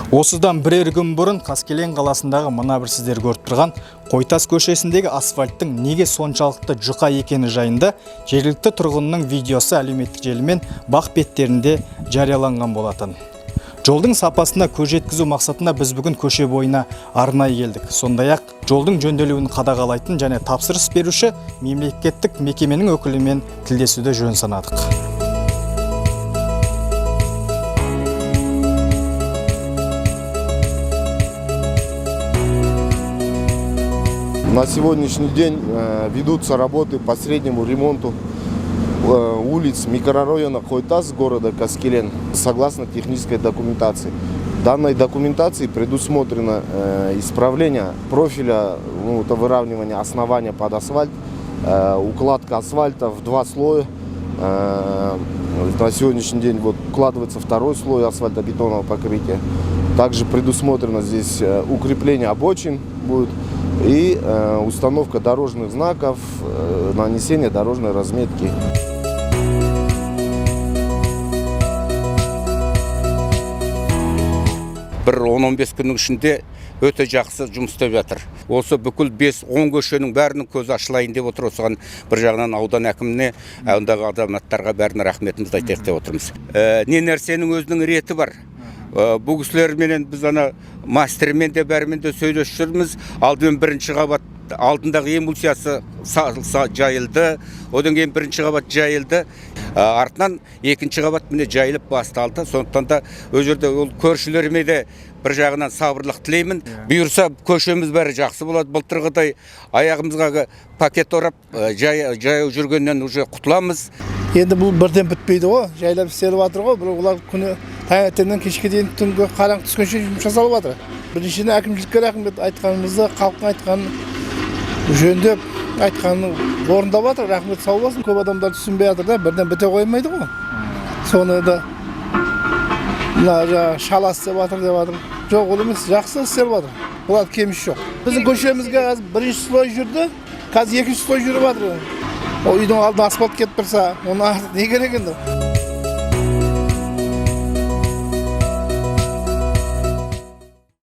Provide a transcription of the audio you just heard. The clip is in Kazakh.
Осыдан бірер күн бұрын Қаскелен қаласындағы мына бір сіздер көріп тұрған Қойтас көшесіндегі асфальттың неге соншалықты жұқа екені жайында жергілікті тұрғынның видеосы әлеуметтік желімен бақ беттерінде жарияланған болатын. Жолдың сапасына көз жеткізу мақсатында біз бүгін көше бойына арнайы келдік. Сондай-ақ жолдың жөнделуін қадағалайтын және тапсырыс беруші мемлекеттік мекеменің өкілімен тілдесуді жөн санадық. На сегодняшний день ведутся работы по среднему ремонту улиц микрорайона Қойтас города Қаскелен согласно технической документации. В данной документации предусмотрено исправление профиля, выравнивание основания под асфальт, укладка асфальта в 2 слоя. На сегодняшний день укладывается 2-й слой асфальтобетонного покрытия. Также предусмотрено здесь укрепление обочин будет и установка дорожных знаков, нанесение дорожной разметки. Бір 10-15 күннің ішінде өте жақсы жұмыс істеп жатыр. Осы бүкіл 5-10 көшенің бәрінің көзі ашылайын деп отыр. Осыған бір жағынан аудан әкіміне, ондағы азаматтарға бәріне рахметімізді айтайық деп отырмыз. Не нәрсенің өзінің реті бар. Бұл кісілерменен біз ана мастермен де бәрімен де сөйлесіп жүрміз. Алдымен бірінші қабат алдындағы эмульсиясы жайылды, одан кейін бірінші қабат жайылды, артынан екінші қабат міне жайылып басталды. Сондықтан да ол жерде ол көршілеріме де бір жағынан сабырлық тілеймін. Бұйырса көшеміз бәрі жақсы болады. Былтырғыдай аяғымызға пакет орап жаяу жүргеннен уже құтыламыз. Енді бұл бірден бітпейді ғой, жайлап істеліп жатыр ғой. Олар күні таңертеңнен кешке дейін түнгі қараң түскенше жұмыс жасалып жатыр. Біріншіден әкімшілікке рахмет, айтқанымызды халықтың айтқанын жөндеп айтқанын орындап жатыр. Рахмет сау болсын. Көп адамдар түсінбей жатыр да, бірден біте қоймайды ғой. Соны да мына шала істеп жатыр деп жатыр. Жоқ, ол емес, жақсы істеліп жатыр. Бұлар кеміс жоқ. Біздің көшемізге бірінші слой жүрді, қазір екінші слой жүріп жатыр. О үйдің алдына асфальт кетіп тұрса, оны не керек енді?